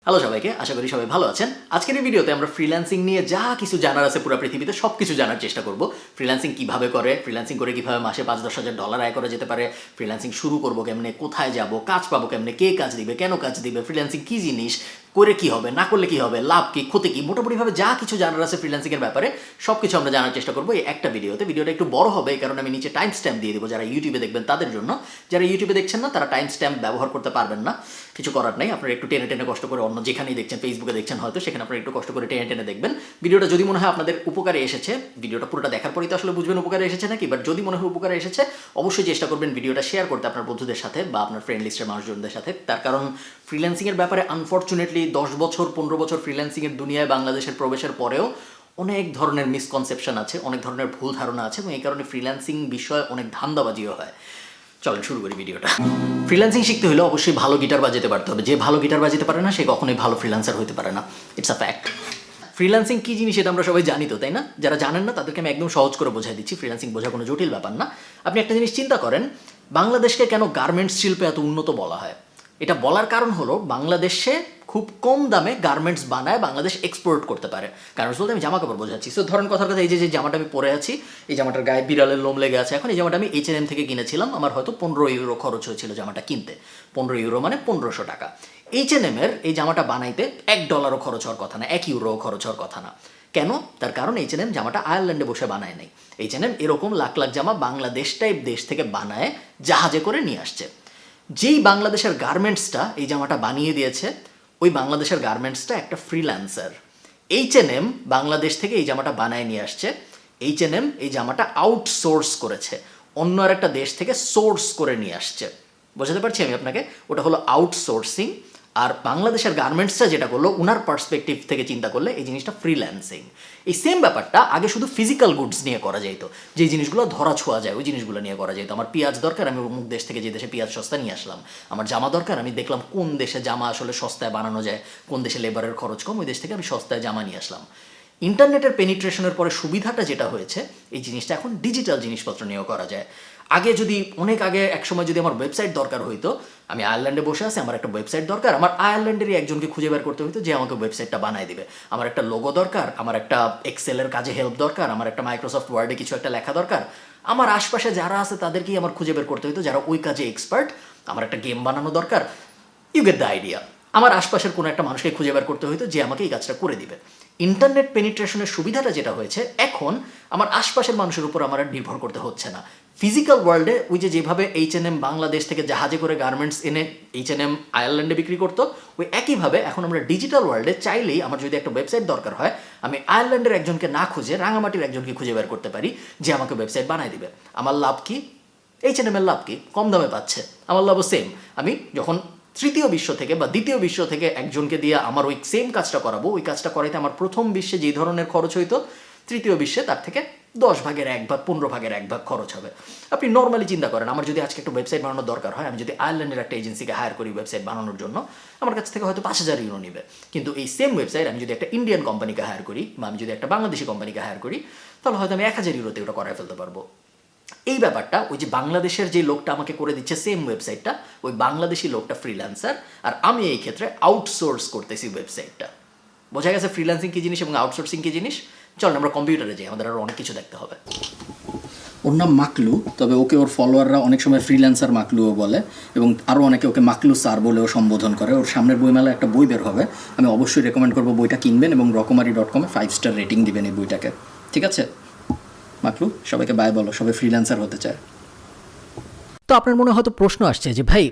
Hello সবাইকে, আশা করি সবাই ভালো আছেন। আজকের এই ভিডিওতে আমরা ফ্রিল্যান্সিং নিয়ে যা কিছু জানার আছে পুরো পৃথিবীতে সব কিছু জানার চেষ্টা করব। ফ্রিল্যান্সিং কিভাবে করে, ফ্রিল্যান্সিং করে কিভাবে মাসে 5-10 হাজার ডলার আয় করা যেতে পারে, ফ্রিল্যান্সিং শুরু করবো কেমনে, কোথায় যাব, কাজ পাবো কেমনে, কে কাজ দিবে, কেন কাজ দিবে, ফ্রিল্যান্সিং কী জিনিস, করে কি হবে, না করলে কি হবে, লাভ কি, ক্ষতি কি, মোটামুটিভাবে যা কিছু জানার আছে ফ্রিল্যান্সিংয়ের ব্যাপারে সব কিছু আমরা জানার চেষ্টা করবো এই একটা ভিডিওতে। ভিডিওটা একটু বড় হবে এই কারণে আমি নিচে টাইম স্ট্যাম্প দিয়ে দেবো, যারা ইউটিউবে দেখবেন তাদের জন্য। যারা ইউটিউবে দেখছেন না তারা টাইম স্ট্যাম্প ব্যবহার করতে পারবেন না, কিছু করার নাই। আপনারা একটু টেনে টেনে কষ্ট করে অন্য যেখানেই দেখছেন, ফেসবুকে দেখছেন হয়তো, সেখানে আপনারা একটু কষ্ট করে টেনে টেনে দেখবেন। ভিডিওটা যদি মনে হয় আপনাদের উপকারে এসেছে, ভিডিওটা পুরোটা দেখার পরেই তো আসলে বুঝবেন উপকারে এসেছে নাকি, বাট যদি মনে হয় উপকারে এসেছে অবশ্যই চেষ্টা করবেন ভিডিওটা শেয়ার করতে আপনার বন্ধুদের সাথে বা আপনার ফ্রেন্ড লিস্টের মানুষজনদের সাথে। তার কারণ ফ্রিল্যান্সিংয়ের ব্যাপারে আনফর্চুনেটলি 10 বছর 15 বছর ফ্রিল্যান্সিংয়ের দুনিয়ায় বাংলাদেশের প্রবেশের পরেও অনেক ধরনের মিসকনসেপশন আছে, অনেক ধরনের ভুল ধারণা আছে এবং এই কারণে ফ্রিল্যান্সিং বিষয়ে অনেক ধান্দাবাজিও হয়। চলেন শুরু করি ভিডিওটা। ফ্রিল্যান্সিং শিখতে হলে অবশ্যই ভালো গিটার বাজাতে পারতে হবে। যে ভালো গিটার বাজাতে পারে না সে কখনোই ভালো ফ্রিল্যান্সার হতে পারে না, ইটস আ ফ্যাক্ট। ফ্রিল্যান্সিং কী জিনিস এটা আমরা সবাই জানি তো, তাই না? যারা জানেন না তাদেরকে আমি একদম সহজ করে বোঝাই দিচ্ছি। ফ্রিল্যান্সিং বোঝা কোনো জটিল ব্যাপার না। আপনি একটা জিনিস চিন্তা করেন, বাংলাদেশকে কেন গার্মেন্টস শিল্পে এত উন্নত বলা হয়? এটা বলার কারণ হলো বাংলাদেশে খুব কম দামে গার্মেন্টস বানায় বাংলাদেশ এক্সপোর্ট করতে পারে। গার্মেন্টস বলতে আমি জামা কাপড় বোঝাচ্ছি। সো ধরেন কথার কথা, এই যে জামাটা আমি পরে আছি, এই জামাটার গায়ে বিড়ালের লোম লেগে আছে। এখন এই জামাটা আমি H&M থেকে কিনেছিলাম, আমার হয়তো 15 ইউরো খরচ হয়েছিল জামাটা কিনতে। 15 ইউরো মানে 1500 টাকা। H&M এর এই জামাটা বানাইতে $1 খরচ হওয়ার কথা না, 1 ইউরো খরচ হওয়ার কথা না। কেন? তার কারণ H&M জামাটা আয়ারল্যান্ডে বসে বানায় নাই। H&M এরকম লাখ লাখ জামা বাংলাদেশ টাইপ দেশ থেকে বানায় জাহাজে করে নিয়ে আসছে। যেই বাংলাদেশের গার্মেন্টসটা এই জামাটা বানিয়ে দিয়েছে, ওই বাংলাদেশের গার্মেন্টসটা একটা ফ্রিল্যান্সার। H&M বাংলাদেশ থেকে এই জামাটা বানায় নিয়ে আসছে। H&M এই জামাটা আউটসোর্স করেছে, অন্য আর একটা দেশ থেকে সোর্স করে নিয়ে আসছে। বোঝাতে পারছি আমি আপনাকে? ওটা হলো আউটসোর্সিং। আর বাংলাদেশের গার্মেন্টসটা যেটা করলো, উনার পার্সপেক্টিভ থেকে চিন্তা করলে এই জিনিসটা ফ্রিল্যান্সিং। এই সেম ব্যাপারটা আগে শুধু ফিজিক্যাল গুডস নিয়ে করা যেত, যে জিনিসগুলো ধরা ছোঁয়া যায় ওই জিনিসগুলো নিয়ে করা যেত। আমার পেঁয়াজ দরকার, আমি অমুক দেশ থেকে যে দেশে পেঁয়াজ সস্তা নিয়ে আসলাম। আমার জামা দরকার, আমি দেখলাম কোন দেশে জামা আসলে সস্তায় বানানো যায়, কোন দেশে লেবারের খরচ কম, ওই দেশ থেকে আমি সস্তায় জামা নিয়ে আসলাম। ইন্টারনেটের পেনিট্রেশনের পরে সুবিধাটা যেটা হয়েছে, এই জিনিসটা এখন ডিজিটাল জিনিসপত্র নিয়েও করা যায়। আগে যদি অনেক আগে একসময় যদি আমার ওয়েবসাইট দরকার হইতো, আমি আয়ারল্যান্ডে বসে আছি, আমার একটা ওয়েবসাইট দরকার, আমার আয়ারল্যান্ডেরই একজনকে খুঁজে বের করতে হইতো যে আমাকে ওয়েবসাইটটা বানায় দিবে। আমার একটা লোগো দরকার, আমার একটা এক্সেলের কাজে হেল্প দরকার, আমার একটা মাইক্রোসফট ওয়ার্ডে কিছু একটা লেখা দরকার, আমার আশপাশে যারা আছে তাদেরকেই আমার খুঁজে বের করতে হইতো যারা ওই কাজে এক্সপার্ট। আমার একটা গেম বানানো দরকার, ইউ গেট দ্য আইডিয়া। আমার আশপাশের কোনো একটা মানুষকে খুঁজে বের করতে হইতো যে আমাকে এই কাজটা করে দিবে। ইন্টারনেট পেনিট্রেশনের সুবিধাটা যেটা হয়েছে, এখন আমার আশপাশের মানুষের উপর আমার আর নির্ভর করতে হচ্ছে না। ফিজিক্যাল ওয়ার্ল্ডে ওই যে যেভাবে H&M বাংলাদেশ থেকে জাহাজে করে গার্মেন্টস এনে H&M আয়ারল্যান্ডে বিক্রি করতো, ওই একইভাবে এখন আমরা ডিজিটাল ওয়ার্ল্ডে চাইলেই আমার যদি একটা ওয়েবসাইট দরকার হয়, আমি আয়ারল্যান্ডের একজনকে না খুঁজে রাঙামাটির একজনকে খুঁজে বের করতে পারি যে আমাকে ওয়েবসাইট বানায় দিবে। আমার লাভ কি? H&M এর লাভ কি? কম দামে পাচ্ছে। আমার লাভও সেম। আমি যখন তৃতীয় বিশ্ব থেকে বা দ্বিতীয় বিশ্ব থেকে একজনকে দিয়ে আমার ওই সেম কাজটা করাবো, ওই কাজটা করাইতে আমার প্রথম বিশ্বে যেই ধরনের খরচ হইতো, তৃতীয় বিশ্বে তার থেকে 10 ভাগের 1 ভাগ, 15 ভাগের 1 ভাগ খরচ হবে। আপনি নর্মালি চিন্তা করেন, আমার যদি আজকে একটা ওয়েবসাইট বানানোর দরকার হয়, আমি যদি আয়ারল্যান্ডের একটা এজেন্সিকে হায়ার করি ওয়েবসাইট বানানোর জন্য, আমার কাছ থেকে হয়তো 5000 ইউরো নেবে। কিন্তু এই সেম ওয়েবসাইট আমি যদি একটা ইন্ডিয়ান কোম্পানিকে হায়ার করি বা আমি যদি একটা বাংলাদেশি কোম্পানিকে হায়ার করি, তাহলে হয়তো আমি 1000 ইউরোতে ওটা করায় ফেলতে পারবো। এই ব্যাপারটা ওই যে বাংলাদেশের যে লোকটা আমাকে করে দিচ্ছে সেম ওয়েবসাইটটা, ওই বাংলাদেশি লোকটা ফ্রিল্যান্সার, আর আমি এই ক্ষেত্রে আউটসোর্স করতেছি ওয়েবসাইটটা। বোঝা গেছে ফ্রিল্যান্সিং কী জিনিস এবং আউটসোর্সিং কী জিনিস? চলেন আমরা কম্পিউটারে যাই, আমাদের আরও অনেক কিছু দেখতে হবে। ওর নাম মাকলু, তবে ওকে ওর ফলোয়াররা অনেক সময় ফ্রিল্যান্সার মাকলুও বলে এবং আরও অনেকে ওকে মাকলু স্যার বলেও সম্বোধন করে। ওর সামনের বইমেলায় একটা বই বের হবে, আমি অবশ্যই রেকমেন্ড করবো বইটা কিনবেন এবং রকমারি.com-এ 5 স্টার রেটিং দিবেন এই বইটাকে। ঠিক আছে মাকলু, সবাইকে বাই বলো, সবাই ফ্রিল্যান্সার হতে চায়। তো আপনার মনে হয়তো প্রশ্ন আসছে যে ভাই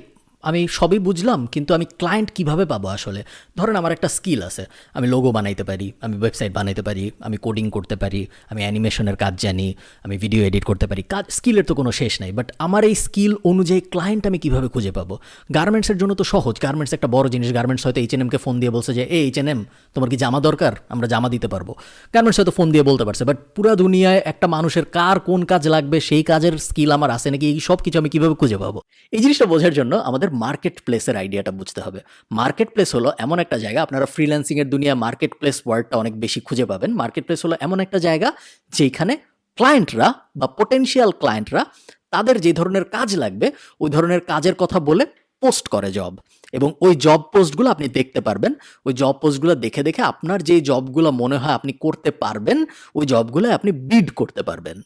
আমি সবই বুঝলাম, কিন্তু আমি ক্লায়েন্ট কিভাবে পাবো আসলে? ধরেন আমার একটা স্কিল আছে, আমি লোগো বানাইতে পারি, আমি ওয়েবসাইট বানাইতে পারি, আমি কোডিং করতে পারি, আমি অ্যানিমেশনের কাজ জানি, আমি ভিডিও এডিট করতে পারি। কাজ স্কিলের তো কোনো শেষ নাই, বাট আমার এই স্কিল অনুযায়ী ক্লায়েন্ট আমি কিভাবে খুঁজে পাবো? গার্মেন্টসের জন্য তো সহজ, গার্মেন্টস একটা বড় জিনিস। গার্মেন্টস হয়তো H&M-কে ফোন দিয়ে বলছে যে H&M তোমার কি জামা দরকার, আমরা জামা দিতে পারবো। গার্মেন্টস হয়তো ফোন দিয়ে বলতে পারছে, বাট পুরো দুনিয়ায় একটা মানুষের কার কোন কাজ লাগবে, সেই কাজের স্কিল আমার আছে নাকি, এই সব কিছু আমি কিভাবে খুঁজে পাবো? এই জিনিসটা বোঝার জন্য আমাদের মার্কেট প্লেসের আইডিয়াটা বুঝতে হবে। মার্কেট প্লেস হলো এমন একটা জায়গা, আপনারা ফ্রিল্যান্সিংয়ের দুনিয়া মার্কেট প্লেস ওয়ার্ডটা অনেক বেশি খুঁজে পাবেন। মার্কেট প্লেস হলো এমন একটা জায়গা যেখানে ক্লায়েন্টরা বা পোটেনশিয়াল ক্লায়েন্টরা তাদের যে ধরনের কাজ লাগবে ওই ধরনের কাজের কথা বলে পোস্ট করে জব, এবং ওই জব পোস্টগুলো আপনি দেখতে পারবেন। ওই জব পোস্টগুলো দেখে দেখে আপনার যেই জবগুলো মনে হয় আপনি করতে পারবেন, ওই জবগুলো আপনি বিড করতে পারবেন।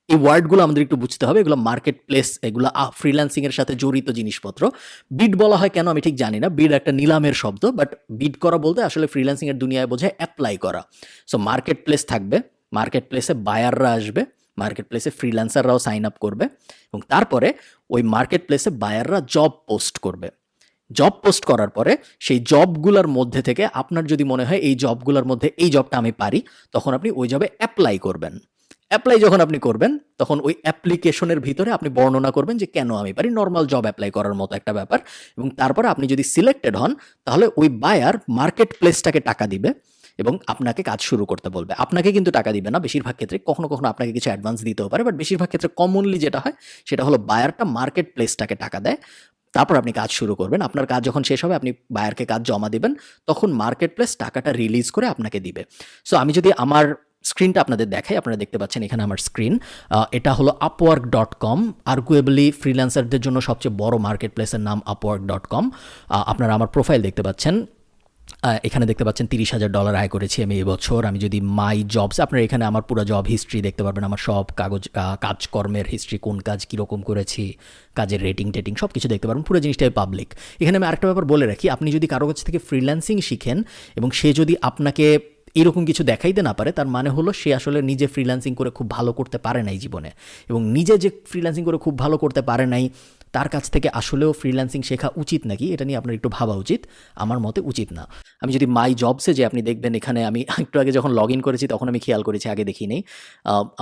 এই ওয়ার্ডগুলো আমাদের একটু বুঝতে হবে, এগুলো মার্কেট প্লেস, এগুলো ফ্রিল্যান্সিং এর সাথে জড়িত জিনিসপত্র। বিড বলা হয় কেন আমি ঠিক জানি না, বিড একটা নিলামের শব্দ, বাট বিড করা বলতে আসলে ফ্রিল্যান্সিং এর দুনিয়ায় বোঝায় অ্যাপ্লাই করা। সো মার্কেট প্লেস থাকবে, মার্কেট প্লেসে বায়াররা আসবে, মার্কেট প্লেসে ফ্রিল্যান্সাররাও সাইন আপ করবে, এবং তারপরে ওই মার্কেট প্লেসে বায়াররা জব পোস্ট করবে। জব পোস্ট করার পরে সেই জবগুলোর মধ্যে থেকে আপনার যদি মনে হয় এই জবগুলোর মধ্যে এই জবটা আমি পারি, তখন আপনি ওই জবে অ্যাপ্লাই করবেন। অ্যাপ্লাই যখন আপনি করবেন, তখন ওই অ্যাপ্লিকেশনের ভিতরে আপনি বর্ণনা করবেন যে কেন আমি পারি, নর্মাল জব অ্যাপ্লাই করার মতো একটা ব্যাপার। এবং তারপরে আপনি যদি সিলেক্টেড হন, তাহলে ওই বায়ার মার্কেট প্লেসটাকে টাকা দিবে এবং আপনাকে কাজ শুরু করতে বলবে। আপনাকে কিন্তু টাকা দিবে না বেশিরভাগ ক্ষেত্রে, কখনো কখনো আপনাকে কিছু অ্যাডভান্স দিতেও পারে, বাট বেশিরভাগ ক্ষেত্রে কমনলি যেটা হয় সেটা হলো বায়ারটা মার্কেট প্লেসটাকে টাকা দেয়, তারপর আপনি কাজ শুরু করবেন। আপনার কাজ যখন শেষ হবে, আপনি বায়ারকে কাজ জমা দিবেন, তখন মার্কেট প্লেস টাকাটা রিলিজ করে আপনাকে দিবে। সো আমি যদি আমার স্ক্রিনটা আপনাদের দেখাই, আপনারা দেখতে পাচ্ছেন এখানে আমার স্ক্রিন। এটা হলো upwork.com, আর্গুয়েবলি ফ্রিল্যান্সারদের জন্য সবচেয়ে বড় মার্কেট প্লেসের নাম upwork.com। আপনারা আমার প্রোফাইল দেখতে পাচ্ছেন, এখানে দেখতে পাচ্ছেন $30,000 আয় করেছি আমি এবছর। আমি যদি মাই জবস, আপনারা এখানে আমার পুরো জব হিস্ট্রি দেখতে পারবেন, আমার সব কাজকর্মের হিস্ট্রি, কোন কাজ কীরকম করেছি, কাজের রেটিং টেটিং সব কিছু দেখতে পারবেন, পুরো জিনিসটাই পাবলিক। এখানে আমি আরেকটা ব্যাপার বলে রাখি, আপনি যদি কারো কাছ থেকে ফ্রিল্যান্সিং শিখেন এবং সে যদি আপনাকে এরকম কিছু দেখাইতে না পারে, তার মানে হলো সে আসলে নিজে ফ্রিল্যান্সিং করে খুব ভালো করতে পারে নাই জীবনে, এবং নিজে যে ফ্রিল্যান্সিং করে খুব ভালো করতে পারে নাই, তার কাছ থেকে আসলেও ফ্রিল্যান্সিং শেখা উচিত নাকি, এটা নিয়ে আপনার একটু ভাবা উচিত। আমার মতে উচিত না। আমি যদি মাই জবসে যে আপনি দেখবেন, এখানে আমি একটু আগে যখন লগ ইন করেছি তখন আমি খেয়াল করেছি, আগে দেখি নেই,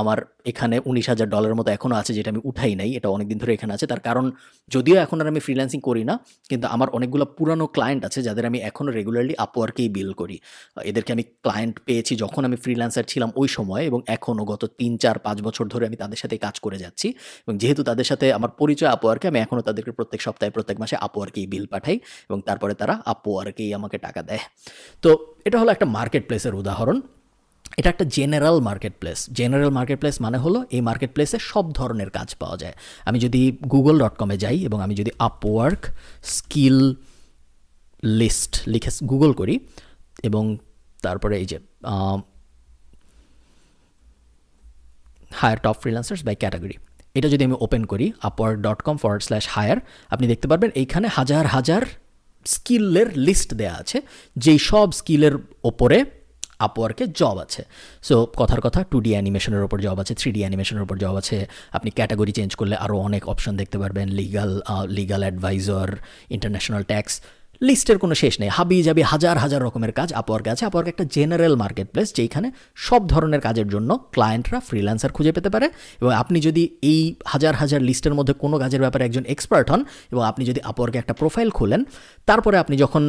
আমার এখানে $19,000 মতো এখনও আছে, যেটা আমি উঠাই নাই, এটা অনেক দিন ধরে এখানে আছে। তার কারণ যদিও এখন আর আমি ফ্রিল্যান্সিং করি না, কিন্তু আমার অনেকগুলো পুরানো ক্লায়েন্ট আছে যাদের আমি এখনও রেগুলারলি আপওয়ার্কেই বিল করি। এদেরকে আমি ক্লায়েন্ট পেয়েছি যখন আমি ফ্রিল্যান্সার ছিলাম ওই সময়, এবং এখনও গত 3, 4, 5 বছর ধরে আমি তাদের সাথে কাজ করে যাচ্ছি। এবং যেহেতু তাদের সাথে আমার পরিচয় আপওয়ার্কে, আমি এখনও তাদেরকে প্রত্যেক সপ্তাহে, প্রত্যেক মাসে আপওয়ার্কেই বিল পাঠাই, এবং তারপরে তারা আপওয়ার্কেই আমাকে টাকা দেয়। তো এটা হলো একটা মার্কেট প্লেসের উদাহরণ। এটা একটা general market place. General market place মানে হলো এই মার্কেট প্লেসে সব ধরনের কাজ পাওয়া যায়। আমি যদি google.com-এ যাই এবং আমি যদি আপওয়ার্ক স্কিল লিস্ট লিখে গুগল করি, এবং তারপরে এই যে hire top freelancers by category, এটা যদি আমি ওপেন করি upwork.com/hire, আপনি দেখতে পারবেন এইখানে হাজার হাজার স্কিলের লিস্ট দেয়া আছে, যেই সব স্কিলের ওপরে আপওয়ার্কে জব আছে। সো কথার কথা 2D অ্যানিমেশনের ওপর জব আছে, 3D অ্যানিমেশনের ওপর জব আছে। আপনি ক্যাটাগরি চেঞ্জ করলে আরও অনেক অপশন দেখতে পারবেন, লিগাল অ্যাডভাইজর, ইন্টারন্যাশনাল ট্যাক্স, লিস্টের কোনো শেষ নেই, হাবি যাবি হাজার হাজার রকমের কাজ আপওয়ার্কে আছে। আপওয়ার্ক একটা জেনারেল মার্কেট প্লেস, যেখানে সব ধরনের কাজের জন্য ক্লায়েন্টরা ফ্রিল্যান্সার খুঁজে পেতে পারে। এবং আপনি যদি এই হাজার হাজার লিস্টের মধ্যে কোনো কাজের ব্যাপারে একজন এক্সপার্ট হন, এবং আপনি যদি আপওয়ার্কে একটা প্রোফাইল খোলেন, তারপরে আপনি যখন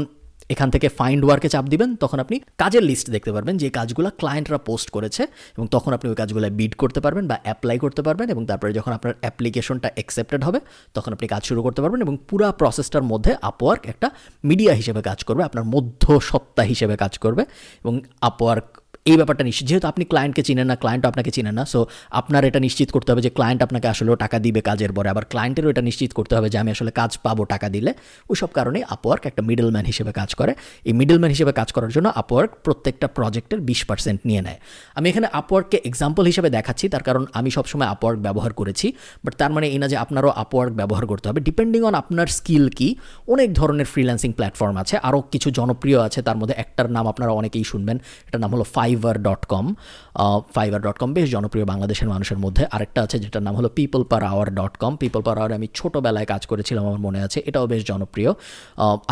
এখান থেকে ফাইন্ড ওয়ার্কে চাপ দিবেন, তখন আপনি কাজের লিস্ট দেখতে পারবেন যে কাজগুলো ক্লায়েন্টরা পোস্ট করেছে, এবং তখন আপনি ওই কাজগুলো বিড করতে পারবেন বা অ্যাপ্লাই করতে পারবেন। এবং তারপরে যখন আপনার অ্যাপ্লিকেশনটা অ্যাকসেপ্টেড হবে, তখন আপনি কাজ শুরু করতে পারবেন। এবং পুরো প্রসেসটার মধ্যে আপওয়ার্ক একটা মিডিয়া হিসেবে কাজ করবে, আপনার মধ্যসত্ত্বা হিসেবে কাজ করবে। এবং আপওয়ার্ক এই ব্যাপারটা নিশ্চিত, যেহেতু আপনি ক্লায়েন্টকে চিনেন না, ক্লায়েন্টও আপনাকে চিনেন না, সো আপনার এটা নিশ্চিত করতে হবে যে ক্লায়েন্ট আপনাকে আসলেও টাকা দিবে কাজের পরে, আবার ক্লায়েন্টেরও এটা নিশ্চিত করতে হবে যে আমি আসলে কাজ পাবো টাকা দিলে। ওই সব কারণে আপওয়ার্ক একটা মিডলম্যান হিসেবে কাজ করে। এই মিডলম্যান হিসেবে কাজ করার জন্য আপওয়ার্ক প্রত্যেকটা প্রজেক্টের 20% নিয়ে নেয়। আমি এখানে আপওয়ার্ককে এক্সাম্পল হিসেবে দেখাচ্ছি, তার কারণ আমি সবসময় আপওয়ার্ক ব্যবহার করেছি, বাট তার মানে এই না যে আপনারও আপওয়ার্ক ব্যবহার করতে হবে। ডিপেন্ডিং অন আপনার স্কিল কি, অনেক ধরনের ফ্রিল্যান্সিং প্ল্যাটফর্ম আছে, আরও কিছু জনপ্রিয় আছে, তার মধ্যে একটার নাম আপনারা অনেকেই শুনবেন, এটার নাম হলো fiverr.com। fiverr.com বেশ জনপ্রিয় বাংলাদেশের মানুষের মধ্যে। আরেকটা আছে যেটার নাম হলো peopleperhour.com। peopleperhour আমি ছোটোবেলায় কাজ করেছিলাম, আমার মনে আছে, এটাও বেশ জনপ্রিয়।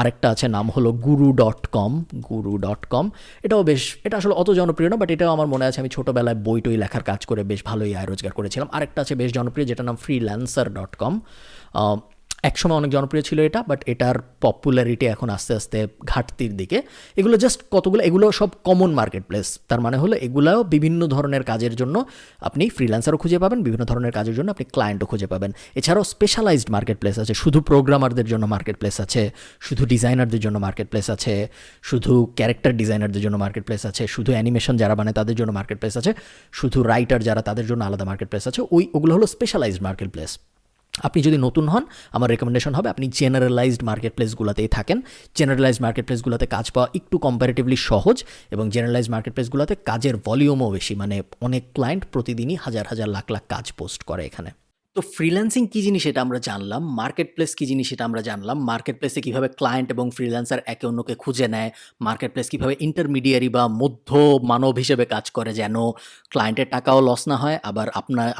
আরেকটা আছে নাম হলো guru.com। এটা আসলে অত জনপ্রিয় না, বাট এটাও আমার মনে আছে, আমি ছোটোবেলায় বই টই লেখার কাজ করে বেশ ভালোই আয় রোজগার করেছিলাম। আরেকটা আছে বেশ জনপ্রিয়, যেটার নাম freelancer.com। একসময় অনেক জনপ্রিয় ছিল এটা, বাট এটার পপুলারিটি এখন আস্তে আস্তে ঘাটতির দিকে। এগুলো জাস্ট কতগুলো, এগুলো সব কমন মার্কেট প্লেস। তার মানে হলো এগুলাও বিভিন্ন ধরনের কাজের জন্য আপনি ফ্রিল্যান্সারও খুঁজে পাবেন, বিভিন্ন ধরনের কাজের জন্য আপনি ক্লায়েন্টও খুঁজে পাবেন। এছাড়াও স্পেশালাইজড মার্কেট প্লেস আছে, শুধু প্রোগ্রামারদের জন্য মার্কেট প্লেস আছে, শুধু ডিজাইনারদের জন্য মার্কেট প্লেস আছে, শুধু ক্যারেক্টার ডিজাইনারদের জন্য মার্কেট প্লেস আছে, শুধু অ্যানিমেশন যারা বানায় তাদের জন্য মার্কেট প্লেস আছে, শুধু রাইটার যারা তাদের জন্য আলাদা মার্কেট প্লেস আছে। ওগুলো হলো স্পেশালাইজড মার্কেট প্লেস। আপনি যদি নতুন হন আমার রেকমেন্ডেশন হবে আপনি জেনারেলাইজড মার্কেট প্লেসগুলোতেই থাকেন। জেনারেলাইজড মার্কেট প্লেসগুলোতে কাজ পাওয়া একটু কম্পারেটিভলি সহজ এবং জেনারেলাইজড মার্কেট প্লেসগুলোতে কাজের ভলিউমও বেশি, মানে অনেক ক্লায়েন্ট প্রতিদিনই হাজার হাজার লাখ লাখ কাজ পোস্ট করে এখানে। তো ফ্রিল্যান্সিং কী জিনিস এটা আমরা জানলাম, মার্কেট প্লেস কী জিনিস এটা আমরা জানলাম, মার্কেট প্লেসে কীভাবে ক্লায়েন্ট এবং ফ্রিল্যান্সার একে অন্যকে খুঁজে নেয়, মার্কেট প্লেস কীভাবে ইন্টারমিডিয়ারি বা মধ্য মানব হিসেবে কাজ করে যেন ক্লায়েন্টের টাকাও লস না হয়, আবার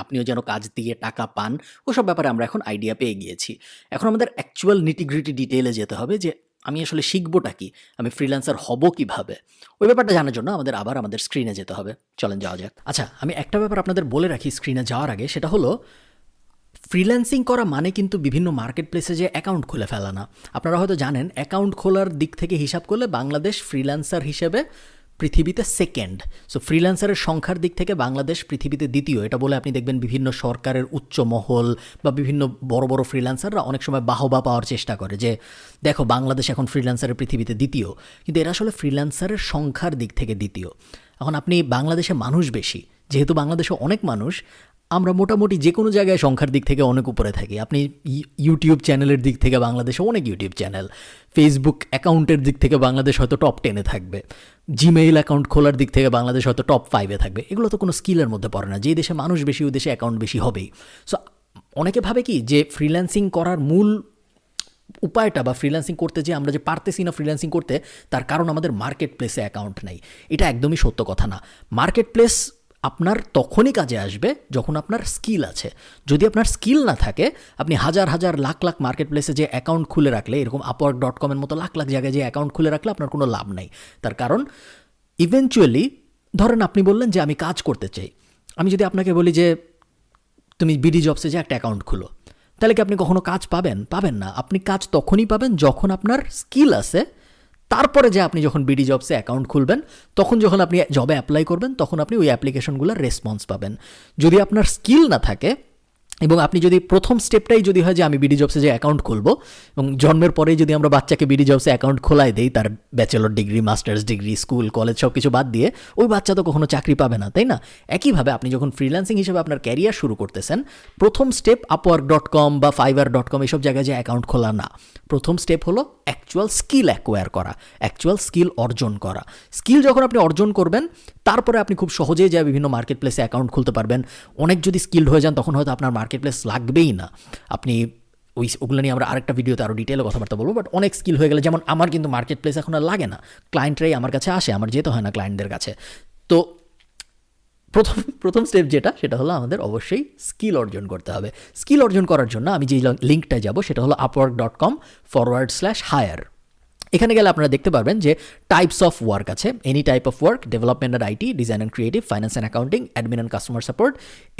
আপনিও যেন কাজ দিয়ে টাকা পান, ওসব ব্যাপারে আমরা এখন আইডিয়া পেয়ে গিয়েছি। এখন আমাদের অ্যাকচুয়াল নিটিগ্রিটি ডিটেইলে যেতে হবে যে আমি আসলে শিখবোটা কি, আমি ফ্রিল্যান্সার হব কিভাবে, ওই ব্যাপারটা জানার জন্য আমাদের স্ক্রিনে যেতে হবে। চলেন যাওয়া যাক। আচ্ছা, আমি একটা ব্যাপার আপনাদের বলে রাখি স্ক্রিনে যাওয়ার আগে, সেটা হলো ফ্রিল্যান্সিং করা মানে কিন্তু বিভিন্ন মার্কেট প্লেসে যে অ্যাকাউন্ট খুলে ফেলা না। আপনারা হয়তো জানেন অ্যাকাউন্ট খোলার দিক থেকে হিসাব করলে বাংলাদেশ ফ্রিল্যান্সার হিসেবে পৃথিবীতে সেকেন্ড। সো ফ্রিল্যান্সারের সংখ্যার দিক থেকে বাংলাদেশ পৃথিবীতে দ্বিতীয়। এটা বলে আপনি দেখবেন বিভিন্ন সরকারের উচ্চ মহল বা বিভিন্ন বড় বড় ফ্রিল্যান্সাররা অনেক সময় বাহবা পাওয়ার চেষ্টা করে যে দেখো বাংলাদেশ এখন ফ্রিল্যান্সারের পৃথিবীতে দ্বিতীয়, কিন্তু এরা আসলে ফ্রিল্যান্সারের সংখ্যার দিক থেকে দ্বিতীয়। এখন আপনি বাংলাদেশে মানুষ বেশি, যেহেতু বাংলাদেশে অনেক মানুষ, আমরা মোটামুটি যে কোনো জায়গায় সংখ্যার দিক থেকে অনেক উপরে থাকি। আপনি ইউটিউব চ্যানেলের দিক থেকে বাংলাদেশে অনেক ইউটিউব চ্যানেল, ফেসবুক অ্যাকাউন্টের দিক থেকে বাংলাদেশ হয়তো টপ 10-এ থাকবে, জিমেইল অ্যাকাউন্ট খোলার দিক থেকে বাংলাদেশ হয়তো টপ 5-এ থাকবে। এগুলো তো কোনো স্কিলের মধ্যে পড়ে না, যে দেশে মানুষ বেশি ওই দেশে অ্যাকাউন্ট বেশি হবেই। সো অনেকে ভাবে কি যে ফ্রিল্যান্সিং করার মূল উপায়টা বা ফ্রিল্যান্সিং করতে যে আমরা যে পারতেছি না ফ্রিল্যান্সিং করতে, তার কারণ আমাদের মার্কেট প্লেসে অ্যাকাউন্ট নাই। এটা একদমই সত্য কথা না। মার্কেট প্লেস আপনার তখনই কাজে আসবে যখন আপনার স্কিল আছে। যদি আপনার স্কিল না থাকে, আপনি হাজার হাজার লাখ লাখ মার্কেট প্লেসে যে অ্যাকাউন্ট খুলে রাখলে, এরকম upwork.com-এর মতো লাখ লাখ জায়গায় যে অ্যাকাউন্ট খুলে রাখলে আপনার কোনো লাভ নাই। তার কারণ ইভেনচুয়ালি ধরেন আপনি বললেন যে আমি কাজ করতে চাই, আমি যদি আপনাকে বলি যে তুমি বিডি জবসে যে একটা অ্যাকাউন্ট খুলো, তাহলে কি আপনি কখনো কাজ পাবেন? পাবেন না। আপনি কাজ তখনই পাবেন যখন আপনার স্কিল আছে। তারপরে যে আপনি যখন বিডি জবসে অ্যাকাউন্ট খুলবেন, তখন যখন আপনি জবে অ্যাপ্লাই করবেন, তখন আপনি ওই অ্যাপ্লিকেশনগুলোর রেসপন্স পাবেন। যদি আপনার স্কিল না থাকে এবং আপনি যদি প্রথম স্টেপটাই যদি হয় যে আমি বিডি জবসে যে অ্যাকাউন্ট খুলবো, এবং জন্মের পরেই যদি আমরা বাচ্চাকে বিডি জবসে অ্যাকাউন্ট খোলাই দেই, তার bachelor degree, masters degree, school college সব কিছু বাদ দিয়ে, ওই বাচ্চা তো কখনো চাকরি পাবে না, তাই না? একইভাবে আপনি যখন ফ্রিল্যান্সিং হিসেবে আপনার ক্যারিয়ার শুরু করতেছেন, প্রথম স্টেপ upwork.com বা fiverr.com এইসব জায়গায় যে অ্যাকাউন্ট খোলা না। প্রথম স্টেপ হলো অ্যাকচুয়াল স্কিল অ্যাকোয়ার করা, অ্যাকচুয়াল স্কিল অর্জন করা। স্কিল যখন আপনি অর্জন করবেন, তারপরে আপনি খুব সহজেই যা বিভিন্ন মার্কেট প্লেসে অ্যাকাউন্ট খুলতে পারবেন। অনেক যদি স্কিলড হয়ে যান, তখন হয়তো আপনার মার্কেট প্লেস লাগবেই না। আপনি ওগুলো নিয়ে আমরা আরেকটা ভিডিওতে আরও ডিটেলে কথাবার্তা বলবো। বাট অনেক স্কিল হয়ে গেলে, যেমন আমার কিন্তু মার্কেট প্লেস এখন আর লাগে না, ক্লায়েন্টরাই আমার কাছে আসে, আমার যেতে হয় না ক্লায়েন্টদের কাছে। তো প্রথম স্টেপ যেটা, সেটা হলো আমাদের অবশ্যই স্কিল অর্জন করতে হবে। স্কিল অর্জন করার জন্য আমি যে লিঙ্কটায় যাব, সেটা হলো upwork.com/hire। এখানে গেলে আপনারা দেখতে পারবেন যে টাইপস অফ ওয়ার্ক আছে, any type of work, development and IT, design and creative, finance and accounting, admin and customer support,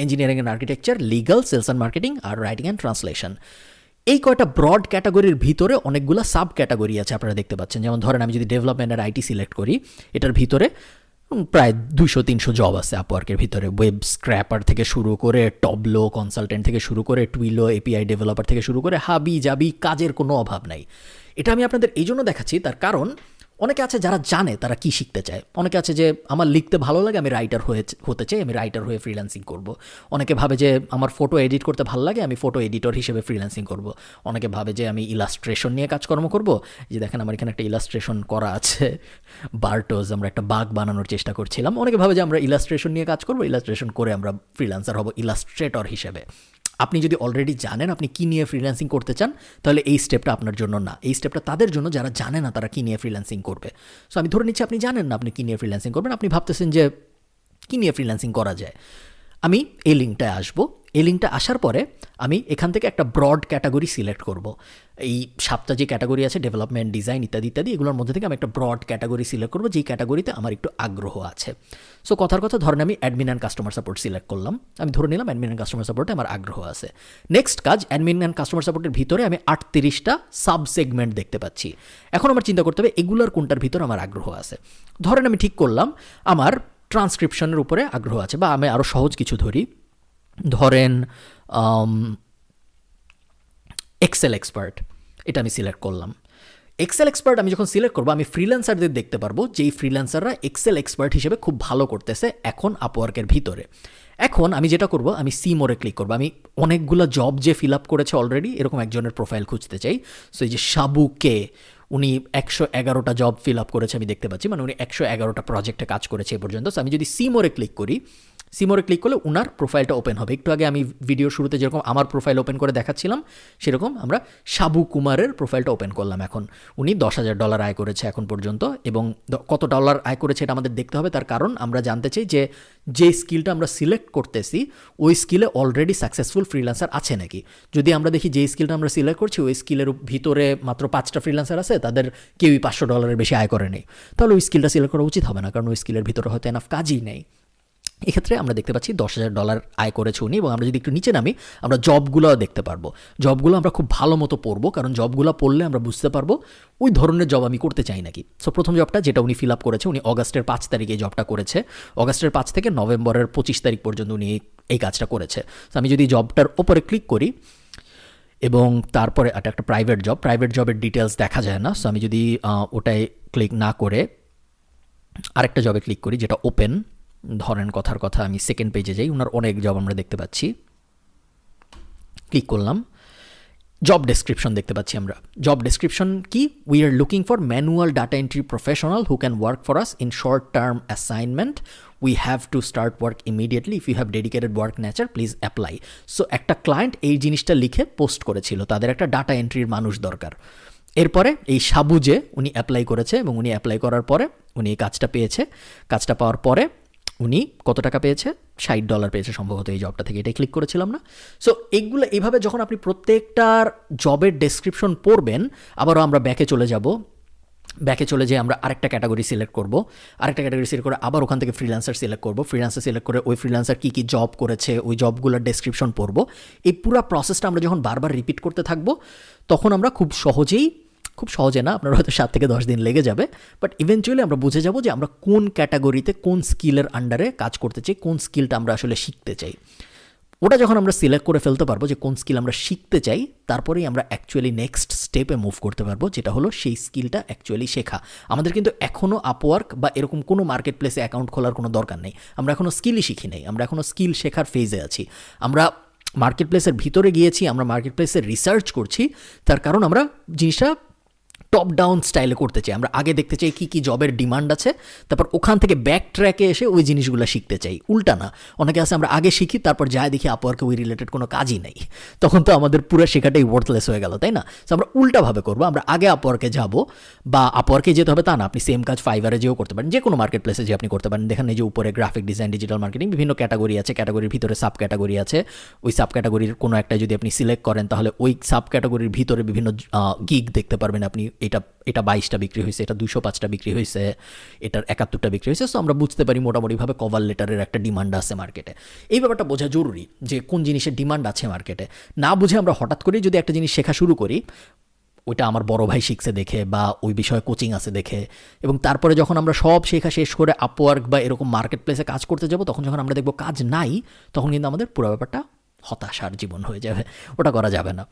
engineering and architecture, legal, sales and marketing, আর রাইটিং অ্যান্ড ট্রান্সলেশন। এই কয়টা ব্রড ক্যাটাগরির ভিতরে অনেকগুলো sub category আছে আপনারা দেখতে পাচ্ছেন। যেমন ধরেন আমি যদি ডেভেলপমেন্ট অ্যান্ড আইটি সিলেক্ট করি, এটার ভিতরে প্রায় 200-300 জব আছে আপওয়ার্কের ভিতরে। ওয়েব স্ক্র্যাপার থেকে শুরু করে, টবলো কনসালটেন্ট থেকে শুরু করে, টুইলো এপিআই ডেভেলপার থেকে শুরু করে, হাবি জাবি কাজের কোনো অভাব নাই। এটা আমি আপনাদের এই জন্য দেখাচ্ছি, তার কারণ অনেকে আছে যারা জানে তারা কি শিখতে চায়। অনেকে আছে যে আমার লিখতে ভালো লাগে, আমি রাইটার হতে চাই, আমি রাইটার হয়ে ফ্রিল্যান্সিং করব। অনেকে ভাবে যে আমার ফটো এডিট করতে ভালো লাগে, আমি ফটো এডিটর হিসেবে ফ্রিল্যান্সিং করব। অনেকে ভাবে যে আমি ইলাস্ট্রেশন নিয়ে কাজকর্ম করব। যে দেখেন আমার এখানে একটা ইলাস্ট্রেশন করা আছে, বার্টোজ, আমরা একটা বাগ বানানোর চেষ্টা করছিলাম। অনেকে ভাবে যে আমরা ইলাস্ট্রেশন নিয়ে কাজ করব, ইলাস্ট্রেশন করে আমরা ফ্রিল্যান্সার হব ইলাস্ট্রেটর হিসেবে। আপনি যদি অলরেডি জানেন আপনি কী নিয়ে ফ্রিল্যান্সিং করতে চান, তাহলে এই স্টেপটা আপনার জন্য না। এই স্টেপটা তাদের জন্য যারা জানে না তারা কী নিয়ে ফ্রিল্যান্সিং করবে। সো আমি ধরে নিচ্ছি আপনি জানেন না আপনি কী নিয়ে ফ্রিল্যান্সিং করবেন, আপনি ভাবতেছেন যে কী নিয়ে ফ্রিল্যান্সিং করা যায়। আমি এই লিঙ্কটায় আসবো। এই লিঙ্কটা আসার পরে আমি এখান থেকে একটা ব্রড ক্যাটাগরি সিলেক্ট করব। এই 7টা যে ক্যাটাগরি আছে, ডেভেলপমেন্ট, ডিজাইন ইত্যাদি ইত্যাদি, এগুলোর মধ্যে থেকে আমি একটা ব্রড ক্যাটাগরি সিলেক্ট করবো, যেই ক্যাটাগরিতে আমার একটু আগ্রহ আছে। সো কথার কথা ধরেন আমি admin and customer support select করলাম। আমি ধরে নিলাম অ্যাডমিন অ্যান্ড কাস্টমার সাপোর্টে আমার আগ্রহ আছে। নেক্সট কাজ, অ্যাডমিন অ্যান্ড কাস্টমার সাপোর্টের ভিতরে আমি 38টা সাব সেগমেন্ট দেখতে পাচ্ছি। এখন আমার চিন্তা করতে হবে এগুলোর কোনটার ভিতরে আমার আগ্রহ আছে। ধরেন আমি ঠিক করলাম আমার ট্রান্সক্রিপশনের উপরে আগ্রহ আছে, বা আমি আরও সহজ কিছু ধরি, ধরেন এক্সেল এক্সপার্ট, এটা আমি সিলেক্ট করলাম। এক্সেল এক্সপার্ট আমি যখন সিলেক্ট করবো আমি ফ্রিল্যান্সারদের দেখতে পারবো যেই ফ্রিল্যান্সাররা এক্সেল এক্সপার্ট হিসেবে খুব ভালো করতেছে এখন আপওয়ার্কের ভিতরে। এখন আমি যেটা করব, আমি সি মোরে ক্লিক করবো। আমি অনেকগুলো জব যে ফিল আপ করেছে অলরেডি এরকম একজনের প্রোফাইল খুঁজতে চাই। সো এই যে সাবুকে, উনি 111টা জব ফিল আপ করেছে আমি দেখতে পাচ্ছি, মানে উনি 111টা প্রজেক্টে কাজ করেছে এ পর্যন্ত। সো আমি যদি সি মোরে ক্লিক করি, সি মোরে ক্লিক করলে ওনার প্রোফাইলটা ওপেন হবে। একটু আগে আমি ভিডিওর শুরুতে যেরকম আমার প্রোফাইল ওপেন করে দেখাচ্ছিলাম সেরকম আমরা সাবু কুমারের প্রোফাইলটা ওপেন করলাম। এখন উনি $10,000 আয় করেছে এখন পর্যন্ত, এবং কত ডলার আয় করেছে এটা আমাদের দেখতে হবে। তার কারণ আমরা জানতে চাই যে স্কিলটা আমরা সিলেক্ট করতেছি ওই স্কিলে অলরেডি সাকসেসফুল ফ্রিল্যান্সার আছে নাকি। যদি আমরা দেখি যে স্কিলটা আমরা সিলেক্ট করছি ওই স্কিলের ভিতরে মাত্র 5টা ফ্রিল্যান্সার আছে, তাদের কেউই $500 বেশি আয় করে নেই, তাহলে ওই স্কিলটা সিলেক্ট করা উচিত হবে না, কারণ ওই স্কিলের ভিতরে হয়তো এনাফ কাজই নেই। এক্ষেত্রে আমরা দেখতে পাচ্ছি $10,000 আয় করেছে উনি, এবং আমরা যদি একটু নিচে নামি আমরা জবগুলো দেখতে পারবো। জবগুলো আমরা খুব ভালো মতো পড়বো, কারণ জবগুলো পড়লে আমরা বুঝতে পারবো ওই ধরনের জব আমি করতে চাই নাকি। সো প্রথম জবটা যেটা উনি ফিল আপ করেছে, উনি অগাস্টের 5 তারিখে এই জবটা করেছে। অগাস্টের 5 থেকে নভেম্বরের 25 তারিখ পর্যন্ত উনি এই কাজটা করেছে। সো আমি যদি জবটার ওপরে ক্লিক করি এবং তারপরে এটা একটা প্রাইভেট জবের ডিটেলস দেখা যায় না। সো আমি যদি ওটায় ক্লিক না করে আরেকটা জবে ক্লিক করি যেটা ওপেন, ধরেন কথার কথা আমি সেকেন্ড পেজে যাই, ওনার অনেক জব আমরা দেখতে পাচ্ছি, ক্লিক করলাম, জব ডেসক্রিপশন দেখতে পাচ্ছি আমরা। জব ডেসক্রিপশন কি? We are looking for manual data entry professional who can work for us in short term assignment, we have to start work immediately, if you have dedicated work nature please apply. So একটা client এই জিনিসটা লিখে post করেছিল, তাদের একটা data এন্ট্রির মানুষ দরকার। এরপরে এই সাবুজে উনি অ্যাপ্লাই করেছে, এবং উনি অ্যাপ্লাই করার পরে উনি এই কাজটা পেয়েছে। কাজটা পাওয়ার পরে উনি কত টাকা পেয়েছে? $60 পেয়েছে সম্ভবত এই জবটা থেকে, এটাই ক্লিক করেছিলাম না। সো এইগুলো এইভাবে যখন আপনি প্রত্যেকটার জবের ডেসক্রিপশন পড়বেন, আবারও আমরা ব্যাকে চলে যাব, ব্যাকে চলে যেয়ে আমরা আরেকটা ক্যাটাগরি সিলেক্ট করব, আরেকটা ক্যাটাগরি সিলেক্ট করে আবার ওখান থেকে ফ্রিল্যান্সার সিলেক্ট করব, ফ্রিল্যান্সার সিলেক্ট করে ওই ফ্রিল্যান্সার কী কী জব করেছে ওই জবগুলোর ডেসক্রিপশন পড়ব। এই পুরো প্রসেসটা আমরা যখন বারবার রিপিট করতে থাকবো তখন আমরা খুব সহজে না, আপনার হয়তো 7 থেকে 10 দিন লেগে যাবে, বাট ইভেনচুয়ালি আমরা বুঝে যাব যে আমরা কোন ক্যাটাগরিতে কোন স্কিলের আন্ডারে কাজ করতে চাই, কোন স্কিলটা আমরা আসলে শিখতে চাই। ওটা যখন আমরা সিলেক্ট করে ফেলতে পারবো যে কোন স্কিল আমরা শিখতে চাই, তারপরেই আমরা অ্যাকচুয়ালি নেক্সট স্টেপে মুভ করতে পারবো, যেটা হলো সেই স্কিলটা অ্যাকচুয়ালি শেখা। আমাদের কিন্তু এখনও আপওয়ার্ক বা এরকম কোনো মার্কেট প্লেসে অ্যাকাউন্ট খোলার কোনো দরকার নেই, আমরা এখনও স্কিলই শিখি নেই, আমরা এখনও স্কিল শেখার ফেজে আছি। আমরা মার্কেট প্লেসের ভিতরে গিয়েছি, আমরা মার্কেট প্লেসে রিসার্চ করছি, তার কারণ আমরা জিনিসটা টপ ডাউন স্টাইলে করতে চাই। আমরা আগে দেখতে চাই কী কী জবের ডিমান্ড আছে, তারপর ওখান থেকে ব্যাক ট্র্যাকে এসে ওই জিনিসগুলো শিখতে চাই। উল্টা না, অনেকে আছে আমরা আগে শিখি তারপর যাই দেখি আপওয়ার্কে ওই রিলেটেড কোনো কাজই নেই, তখন তো আমাদের পুরো শেখাটাই ওয়ার্থলেস হয়ে গেল, তাই না? সো আমরা উল্টাভাবে করবো, আমরা আগে আপওয়ার্কে যাব, বা আপওয়ার্কে যেতে হবে তা না, আপনি সেম কাজ ফাইবারে যেও করতে পারেন, যে কোনো মার্কেট প্লেসে যে আপনি করতে পারেন। দেখেন এই যে উপরে গ্রাফিক ডিজাইন, ডিজিটাল মার্কেটিং, বিভিন্ন ক্যাটাগরি আছে, ক্যাটাগরির ভিতরে সাব ক্যাটাগরি আছে, ওই সাব ক্যাটাগরির কোনো একটা যদি আপনি সিলেক্ট করেন তাহলে ওই সাব ক্যাটাগরির ভিতরে বিভিন্ন গিগ দেখতে পারবেন আপনি। এটা 22টা বিক্রি হয়েছে, এটা 205টা বিক্রি হয়েছে, এটার 71টা বিক্রি হয়েছে। সো আমরা বুঝতে পারি মোটামুটিভাবে কভার লেটারের একটা ডিমান্ড আছে মার্কেটে। এই ব্যাপারটা বোঝা জরুরি যে কোন জিনিসের ডিমান্ড আছে মার্কেটে। না বুঝে আমরা হঠাৎ করেই যদি একটা জিনিস শেখা শুরু করি, ওইটা আমার বড় ভাই শিখছে দেখে বা ওই বিষয়ে কোচিং আছে দেখে, এবং তারপরে যখন আমরা সব শেখা শেষ করে আপওয়ার্ক বা এরকম মার্কেট প্লেসে কাজ করতে যাব, তখন যখন আমরা দেখবো কাজ নাই, তখন কিন্তু আমাদের পুরো ব্যাপারটা হতাশার জীবন হয়ে যাবে। ওটা করা যাবে না।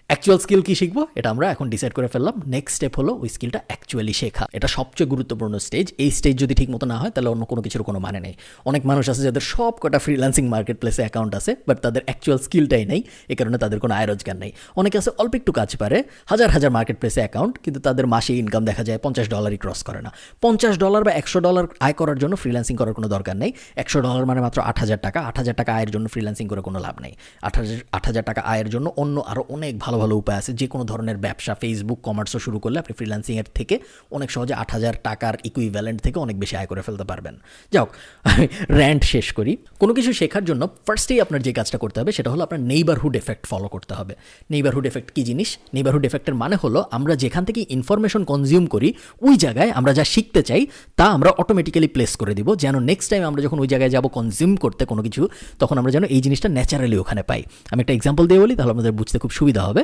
অ্যাকচুয়াল স্কিল কী শিখবো এটা আমরা এখন ডিসাইড করে ফেললাম। নেক্সট স্টেপ হলো ওই স্কিলটা অ্যাকচুয়ালি শেখা। এটা সবচেয়ে গুরুত্বপূর্ণ স্টেজ। এই স্টেজ যদি ঠিক মতো না হয় তাহলে অন্য কোনো কিছুর কোনো মানে নেই। অনেক মানুষ আছে যাদের সব কটা ফ্রিল্যান্সিং মার্কেট প্লেসে অ্যাকাউন্ট আছে, বাট তাদের অ্যাকচুয়াল স্কিলটাই নেই, এই কারণে তাদের কোনো আয় রোজগার নেই। অনেকে আছে অল্প একটু কাজ পারে, হাজার মার্কেট প্লেসে অ্যাকাউন্ট, কিন্তু তাদের মাসে ইনকাম দেখা যায় $50 ক্রস করে না। $50 বা $100 আয় করার জন্য ফ্রিল্যান্সিং করার কোনো দরকার নেই। $100 মানে মাত্র 8,000 টাকা। 8,000 টাকা আয়ের জন্য ফ্রিল্যান্সিং করে কোনো লাভ নেই। 8,000 টাকা আয়ের জন্য অন্য আরও অনেক ভালো ভালো উপায় আছে। যে কোনো ধরনের ব্যবসা, ফেসবুক কমার্সও শুরু করলে আপনি ফ্রিল্যান্সিংয়ের থেকে অনেক সহজে 8,000 টাকার ইকুইভ্যালেন্ট থেকে অনেক বেশি আয় করে ফেলতে পারবেন। যাও, আমি র্যান্ট শেষ করি। কোনো কিছু শেখার জন্য ফার্স্টেই আপনার যে কাজটা করতে হবে সেটা হলো আপনার নেইবারহুড এফেক্ট ফলো করতে হবে। নেইবারহুড এফেক্ট কী জিনিস? নেইবারহুড এফেক্টের মানে হলো আমরা যেখান থেকে ইনফরমেশন কনজিউম করি ওই জায়গায় আমরা যা শিখতে চাই তা আমরা অটোমেটিক্যালি প্লেস করে দিব, যেন নেক্সট টাইম আমরা যখন ওই জায়গায় যাব কনজিউম করতে কোনো কিছু, তখন আমরা যেন এই জিনিসটা ন্যাচারালি ওখানে পাই। আমি একটা এক্সাম্পল দিয়ে বলি, তাহলে আপনাদের বুঝতে খুব সুবিধা হবে।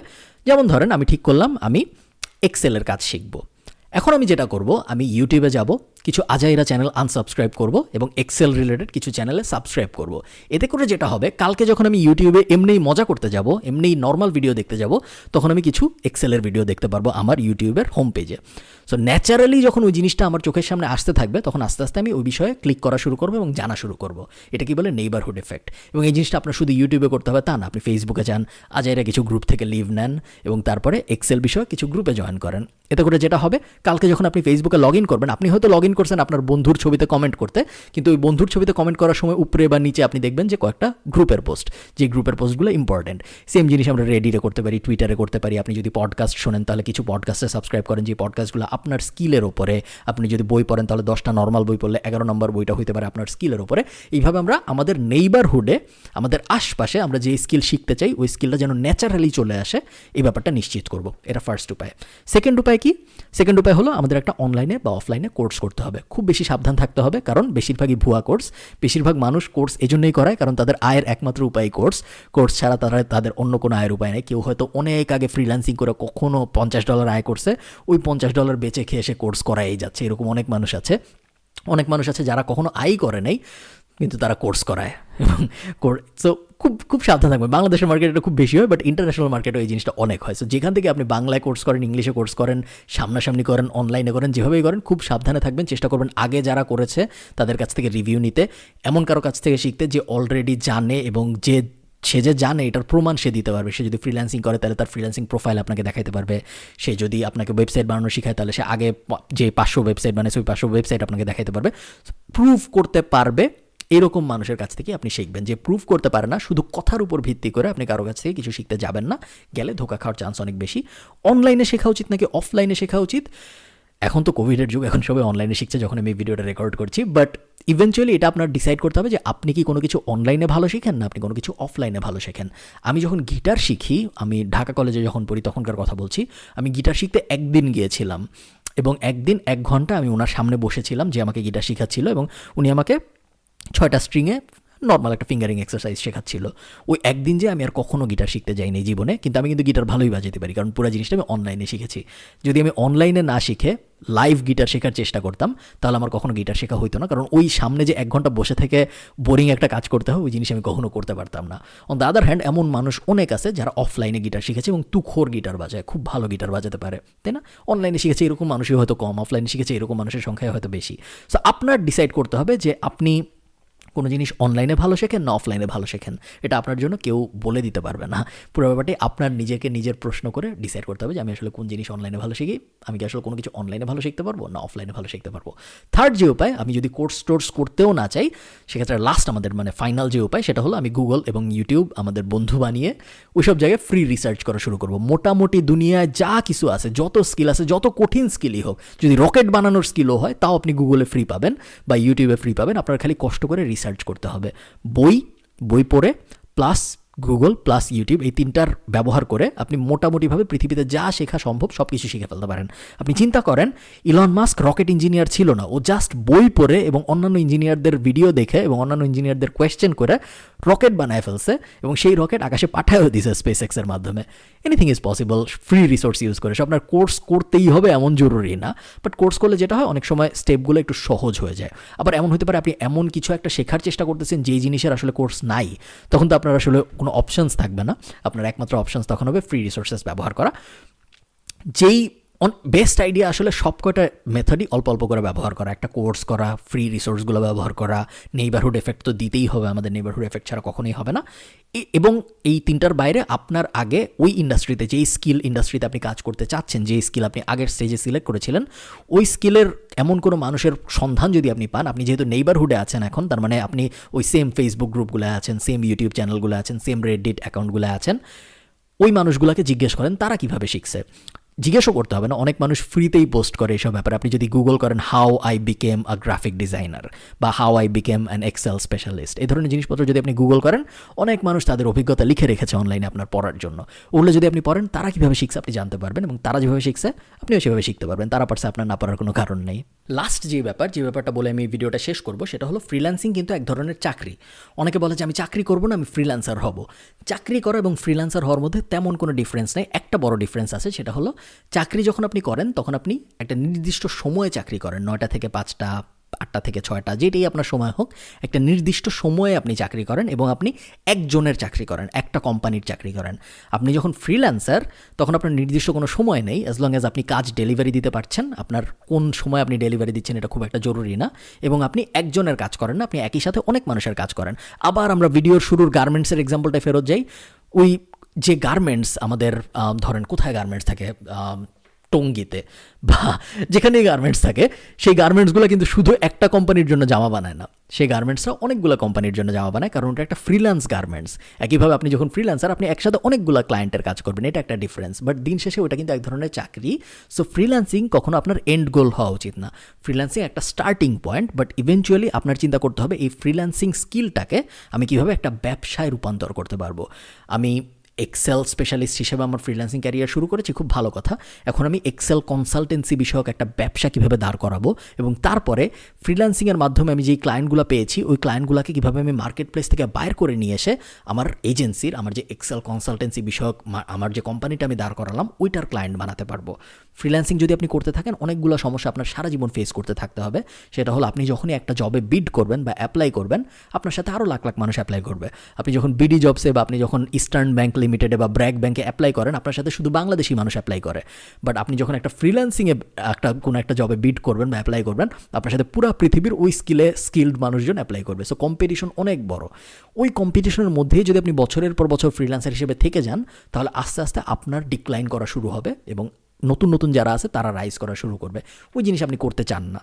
যেমন ধরেন আমি ঠিক করলাম আমি এক্সেলের কাজ শিখব। এখন আমি যেটা করব, আমি ইউটিউবে যাব, কিছু আজাইরা চ্যানেল আনসাবস্ক্রাইব করব এবং এক্সেল রিলেটেড কিছু চ্যানেলে সাবস্ক্রাইব করব। এতে করে যেটা হবে, কালকে যখন আমি ইউটিউবে এমনিই মজা করতে যাব, এমনিই নর্মাল ভিডিও দেখতে যাব, তখন আমি কিছু এক্সেলের ভিডিও দেখতে পারবো আমার ইউটিউবের হোম পেজে। সো ন্যাচারালি যখন ওই জিনিসটা আমার চোখের সামনে আসতে থাকবে, তখন আস্তে আস্তে আমি ওই বিষয়ে ক্লিক করা শুরু করবো এবং জানা শুরু করব। এটা কি বলে নেইবারহুড এফেক্ট। এবং এই জিনিসটা আপনার শুধু ইউটিউবে করতে হবে তা না, আপনি ফেসবুকে যান, আজাইরা কিছু গ্রুপ থেকে লিভ নেন এবং তারপরে এক্সেল বিষয়ে কিছু গ্রুপে জয়েন করেন। এতে করে যেটা হবে, কালকে যখন আপনি ফেসবুকে লগ ইন করবেন, আপনি হয়তো লগ ইন করছেন আপনার বন্ধুর ছবিতে কমেন্ট করতে, কিন্তু ওই বন্ধুর ছবিতে কমেন্ট করার সময় উপরে বা নিচে আপনি দেখবেন যে কয়েকটা গ্রুপের পোস্ট, যে গ্রুপের পোস্টগুলো ইম্পর্টেন্ট। সেম জিনিস আমরা রেডিটে করতে পারি, টুইটারে করতে পারি। আপনি যদি পডকাস্ট শোনেন তাহলে কিছু পডকাস্টে সাবস্ক্রাইব করেন, যে পডকাস্টগুলো আপনার স্কিলের ওপরে। আপনি যদি বই পড়েন তাহলে 10টা নর্মাল বই পড়লে 11 নম্বর বইটা হতে পারে আপনার স্কিলের ওপরে। এইভাবে আমরা আমাদের নেইবারহুডে, আমাদের আশপাশে আমরা যে স্কিল শিখতে চাই, ওই স্কিলটা যেন ন্যাচারালি চলে আসে, এই ব্যাপারটা নিশ্চিত করব। এটা ফার্স্ট উপায়। সেকেন্ড উপায় কি? সেকেন্ড উপায় হলো আমাদের একটা অনলাইনে বা অফলাইনে কোর্স করতে হবে। খুব বেশি সাবধান থাকতে হবে, কারণ বেশিরভাগই ভুয়া কোর্স। বেশিরভাগ মানুষ কোর্স এজন্যই করায় কারণ তাদের আয়ের একমাত্র উপায় কোর্স ছাড়া তাদের অন্য কোনো আয়ের উপায় নেই। কেউ হয়তো অনেক আগে ফ্রিল্যান্সিং করে কখনো $50 আয় করছে, ওই $50 বেচে খেয়ে এসে কোর্স করাই যাচ্ছে। এরকম অনেক মানুষ আছে। অনেক মানুষ আছে যারা কখনো আয় করে নাই কিন্তু তারা কোর্স করায়। এবং সো খুব খুব সাবধান থাকবে। বাংলাদেশের মার্কেটে এটা খুব বেশি হয়, বাট ইন্টারন্যাশনাল মার্কেটে এই জিনিসটা অনেক হয়। সো যেখান থেকে আপনি বাংলায় কোর্স করেন, ইংলিশে কোর্স করেন, সামনাসামনি করেন, অনলাইনে করেন, যেভাবেই করেন, খুব সাবধানে থাকবেন। চেষ্টা করবেন আগে যারা করেছে তাদের কাছ থেকে রিভিউ নিতে, এমন কারো কাছ থেকে শিখতে যে অলরেডি জানে এবং সে যে জানে এটার প্রমাণ সে দিতে পারবে। সে যদি ফ্রিল্যান্সিং করে তাহলে তার ফ্রিল্যান্সিং প্রোফাইল আপনাকে দেখাতে পারবে। সে যদি আপনাকে ওয়েবসাইট বানানো শেখায় তাহলে সে আগে যে 500 ওয়েবসাইট বানাইছে ওই 500 ওয়েবসাইট আপনাকে দেখাতে পারবে। প্রুফ করতে পারবে এরকম মানুষের কাছ থেকে আপনি শিখবেন। যে প্রুফ করতে পারে না, শুধু কথার উপর ভিত্তি করে আপনি কারো কাছ থেকে কিছু শিখতে যাবেন না, গেলে ধোকা খাওয়ার চান্স অনেক বেশি। অনলাইনে শেখা উচিত নাকি অফলাইনে শেখা উচিত? এখন তো কোভিডের যুগ, এখন সবাই অনলাইনে শিখছে যখন আমি ভিডিওটা রেকর্ড করছি, বাট ইভেনচুয়ালি এটা আপনার ডিসাইড করতে হবে যে আপনি কি কোনো কিছু অনলাইনে ভালো শিখেন না আপনি কোনো কিছু অফলাইনে ভালো শেখেন। আমি যখন গিটার শিখি, আমি ঢাকা কলেজে যখন পড়ি তখনকার কথা বলছি, আমি গিটার শিখতে একদিন গিয়েছিলাম এবং একদিন 1 ঘন্টা আমি ওনার সামনে বসেছিলাম যে আমাকে গিটার শেখাচ্ছিল, এবং উনি আমাকে 6টা স্ট্রিংয়ে নর্মাল একটা ফিঙ্গারিং এক্সারসাইজ শেখাচ্ছিল। ওই একদিন যে আমি আর কখনো গিটার শিখতে যাইনি জীবনে, কিন্তু আমি কিন্তু গিটার ভালোই বাজাতে পারি, কারণ পুরো জিনিসটা আমি অনলাইনে শিখেছি। যদি আমি অনলাইনে না শিখে লাইভ গিটার শেখার চেষ্টা করতাম তাহলে আমার কখনো গিটার শেখা হইতো না, কারণ ওই সামনে যে 1 ঘন্টা বসে থেকে বোরিং একটা কাজ করতে হয়, ওই জিনিস আমি কখনো করতে পারতাম না। অন দ্য আদার হ্যান্ড, এমন মানুষ অনেক আছে যারা অফলাইনে গিটার শিখেছে এবং তুখোর গিটার বাজায়, খুব ভালো গিটার বাজাতে পারে, তাই না? অনলাইনে শিখেছে এরকম মানুষই হয়তো কম, অফলাইনে শিখেছে এরকম মানুষের সংখ্যায় হয়তো বেশি। সো আপনার ডিসাইড করতে হবে যে আপনি কোনো জিনিস অনলাইনে ভালো শেখেন না অফলাইনে ভালো শেখেন। এটা আপনার জন্য কেউ বলে দিতে পারবে না। পুরো ব্যাপারটি আপনার নিজের প্রশ্ন করে ডিসাইড করতে হবে যে আমি আসলে কোন জিনিস অনলাইনে ভালো শিখি, আমি কি আসলে কোনো কিছু অনলাইনে ভালো শিখতে পারবো না অফলাইনে ভালো শিখতে পারবো। থার্ড যে উপায়, আমি যদি কোর্স করতেও না চাই, সেক্ষেত্রে লাস্ট আমাদের ফাইনাল যে উপায়, সেটা হলো আমি গুগল এবং ইউটিউব আমাদের বন্ধু বানিয়ে ওইসব জায়গায় ফ্রি রিসার্চ করা শুরু করবো। মোটামুটি দুনিয়ায় যা কিছু আছে, যত স্কিল আছে, যত কঠিন স্কিলই হোক, যদি রকেট বানানোর স্কিলও হয় তাও আপনি গুগলে ফ্রি পাবেন বা ইউটিউবে ফ্রি পাবেন। আপনার খালি কষ্ট করে রিসার্চ করতে হবে। বই পড়ে প্লাস গুগল প্লাস ইউটিউব, এই 3টার ব্যবহার করে আপনি মোটামুটিভাবে পৃথিবীতে যা শেখা সম্ভব সব কিছু শিখে ফেলতে পারেন। আপনি চিন্তা করেন, ইলন মাস্ক রকেট ইঞ্জিনিয়ার ছিল না, ও জাস্ট বই পড়ে এবং অন্যান্য ইঞ্জিনিয়ারদের ভিডিও দেখে এবং অন্যান্য ইঞ্জিনিয়ারদের কোয়েশ্চেন করে রকেট বানায় ফেলছে এবং সেই রকেট আকাশে পাঠায়ও দিছে স্পেসএক্সের মাধ্যমে। Anything is possible free resource use করে। আপনার কোর্স করতেই হবে এমন জরুরি না, বাট কোর্স করলে যেটা হয়, অনেক সময় স্টেপগুলো একটু সহজ হয়ে যায়। আবার এমন হতে পারে আপনি এমন কিছু একটা শেখার চেষ্টা করতেছেন যেই জিনিসের আসলে কোর্স নাই, তখন তো আপনার আসলে কোনো অপশনস থাকবে না। আপনার একমাত্র অপশনস তখন হবে ফ্রি রিসোর্সেস ব্যবহার করা। যেই বেস্ট আইডিয়া আসলে সব কয়টা মেথডই অল্প অল্প করে ব্যবহার করা, একটা কোর্স করা, ফ্রি রিসোর্সগুলো ব্যবহার করা, নেইবারহুড এফেক্ট তো দিতেই হবে, আমাদের নেইবারহুড এফেক্ট ছাড়া কখনোই হবে না। এবং এই 3টার বাইরে আপনার আগে ওই ইন্ডাস্ট্রিতে, যেই স্কিল ইন্ডাস্ট্রিতে আপনি কাজ করতে চাচ্ছেন, যেই স্কিল আপনি আগের স্টেজে সিলেক্ট করেছিলেন, ওই স্কিলের এমন কোনো মানুষের সন্ধান যদি আপনি পান, আপনি যেহেতু নেইবারহুডে আছেন এখন, তার মানে আপনি ওই সেম ফেসবুক গ্রুপগুলো আছেন, সেম ইউটিউব চ্যানেলগুলো আছেন, সেম রেডিট অ্যাকাউন্টগুলো আছেন, ওই মানুষগুলোকে জিজ্ঞেস করেন তারা কীভাবে শিখছে। জিজ্ঞেসও করতে হবে না, অনেক মানুষ ফ্রিতেই পোস্ট করে এইসব ব্যাপারে। আপনি যদি গুগল করেন how I become a graphic designer বা how I become an Excel specialist, এই ধরনের জিনিসপত্র যদি আপনি গুগল করেন, অনেক মানুষ তাদের অভিজ্ঞতা লিখে রেখেছে অনলাইনে আপনার পড়ার জন্য। ওগুলো যদি আপনি পড়েন, তারা কীভাবে শিখছে আপনি জানতে পারবেন, এবং তারা যেভাবে শিখছে আপনিও সেভাবে শিখতে পারবেন। তারা পারছে, আপনার না পারার কোনো কারণ নেই। লাস্ট যে ব্যাপারটা বলে আমি ভিডিওটা শেষ করব, সেটা হলো ফ্রিল্যান্সিং কিন্তু এক ধরনের চাকরি। অনেকে বলে যে আমি চাকরি করবো না, আমি ফ্রিল্যান্সার হব। চাকরি করা এবং ফ্রিল্যান্সার হওয়ার মধ্যে তেমন কোনো ডিফারেন্স নেই। একটা বড় ডিফারেন্স আছে, সেটা হলো চাকরি যখন আপনি করেন তখন আপনি একটা নির্দিষ্ট সময়ে চাকরি করেন, 9টা থেকে 5টা, 8টা থেকে 6টা, যেটাই আপনার সময় হোক, একটা নির্দিষ্ট সময়ে আপনি চাকরি করেন এবং আপনি একজনের চাকরি করেন, একটা কোম্পানির চাকরি করেন। আপনি যখন ফ্রিল্যান্সার তখন আপনার নির্দিষ্ট কোনো সময় নেই, অ্যাজ লং অ্যাজ আপনি কাজ ডেলিভারি দিতে পারছেন। আপনার কোন সময় আপনি ডেলিভারি দিচ্ছেন এটা খুব একটা জরুরি না, এবং আপনি একজনের কাজ করেন না, আপনি একই সাথে অনেক মানুষের কাজ করেন। আবার আমরা ভিডিওর শুরুর গার্মেন্টসের এক্সাম্পলটায় ফেরত যাই। ওই যে গার্মেন্টস আমাদের ধরেন কোথায় গার্মেন্টস থাকে, টঙ্গিতে বা যেখানেই গার্মেন্টস থাকে, সেই গার্মেন্টসগুলো কিন্তু শুধু একটা কোম্পানির জন্য জামা বানায় না, সেই গার্মেন্টসরা অনেকগুলো কোম্পানির জন্য জামা বানায়, কারণ ওটা একটা ফ্রিল্যান্স গার্মেন্টস। একইভাবে আপনি যখন ফ্রিল্যান্সার, আপনি একসাথে অনেকগুলো ক্লায়েন্টের কাজ করবেন, এটা একটা ডিফারেন্স, বাট দিন শেষে ওটা কিন্তু এক ধরনের চাকরি। সো ফ্রিল্যান্সিং কখনো আপনার এন্ড গোল হওয়া উচিত না। ফ্রিল্যান্সিং একটা স্টার্টিং পয়েন্ট, বাট ইভেনচুয়ালি আপনার চিন্তা করতে হবে এই ফ্রিল্যান্সিং স্কিলটাকে আমি কীভাবে একটা ব্যবসায় রূপান্তর করতে পারবো। আমি এক্সেল স্পেশালিস্ট হিসেবে আমার ফ্রিল্যান্সিং ক্যারিয়ার শুরু করেছি, খুব ভালো কথা। এখন আমি এক্সেল কনসালটেন্সি বিষয়ক একটা ব্যবসা কীভাবে দাঁড় করাবো, এবং তারপরে ফ্রিল্যান্সিংয়ের মাধ্যমে আমি যেই ক্লায়েন্টগুলো পেয়েছি ওই ক্লায়েন্টগুলোকে কীভাবে আমি মার্কেট প্লেস থেকে বাইর করে নিয়ে এসে আমার এজেন্সির, আমার যে এক্সেল কনসালটেন্সি বিষয়ক আমার যে কোম্পানিটা আমি দাঁড় করালাম ওইটার ক্লায়েন্ট বানাতে পারবো। ফ্রিল্যান্সিং যদি আপনি করতে থাকেন, অনেকগুলো সমস্যা আপনার সারা জীবন ফেস করতে থাকতে হবে। সেটা হলো আপনি যখনই একটা জবে বিড করবেন বা অ্যাপ্লাই করবেন, আপনার সাথে আরও লাখ লাখ মানুষ অ্যাপ্লাই করবে। আপনি যখন বিডি জবসে বা আপনি যখন ইস্টার্ন ব্যাংক লিমিটেডে বা ব্র্যাক ব্যাংকে অ্যাপ্লাই করেন, আপনার সাথে শুধু বাংলাদেশি মানুষ অ্যাপ্লাই করে। বাট আপনি যখন একটা ফ্রিল্যান্সিংয়ে কোনো একটা জবে বিড করবেন বা অ্যাপ্লাই করবেন, আপনার সাথে পুরো পৃথিবীর ওই স্কিলড মানুষজন অ্যাপ্লাই করবে। সো কম্পিটিশন অনেক বড়। ওই কম্পিটিশনের মধ্যেই যদি আপনি বছরের পর বছর ফ্রিল্যান্সার হিসেবে থেকে যান, তাহলে আস্তে আস্তে আপনার ডিক্লাইন করা শুরু হবে এবং নতুন নতুন যারা আছে তারা রাইজ করা শুরু করবে। ওই জিনিস আপনি করতে চান না,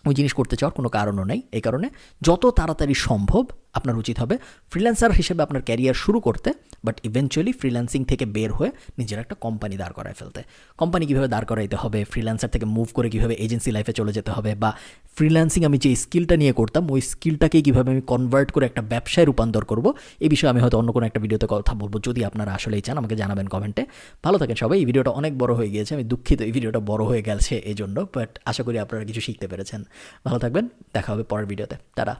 ওই জিনিস করতে চাওয়ার কোনো কারণও নেই। এই কারণে যত তাড়াতাড়ি সম্ভব আপনার উচিত হবে ফ্রিল্যান্সার হিসেবে আপনার ক্যারিয়ার শুরু করতে, বাট ইভেনচুয়ালি ফ্রিল্যান্সিং থেকে বের হয়ে নিজের একটা কোম্পানি দাঁড় করায় ফেলতে। কোম্পানি কীভাবে দাঁড় করাইতে হবে, ফ্রিল্যান্সার থেকে মুভ করে কীভাবে এজেন্সি লাইফে চলে যেতে হবে, বা ফ্রিল্যান্সিং আমি যে স্কিলটা নিয়ে করতাম ওই স্কিলটাকেই কীভাবে আমি কনভার্ট করে একটা ব্যবসায় রূপান্তর করব, এই বিষয়ে আমি হয়তো অন্য কোনো একটা ভিডিওতে কথা বলবো। যদি আপনারা আসলেই চান আমাকে জানাবেন কমেন্টে। ভালো থাকেন সবাই। এই ভিডিওটা অনেক বড় হয়ে গিয়েছে, আমি দুঃখিত এই ভিডিওটা বড় হয়ে গেছে এই জন্য, বাট আশা করি আপনারা কিছু শিখতে পেরেছেন। ভালো থাকবেন, দেখা হবে পরের ভিডিওতে। টাটা।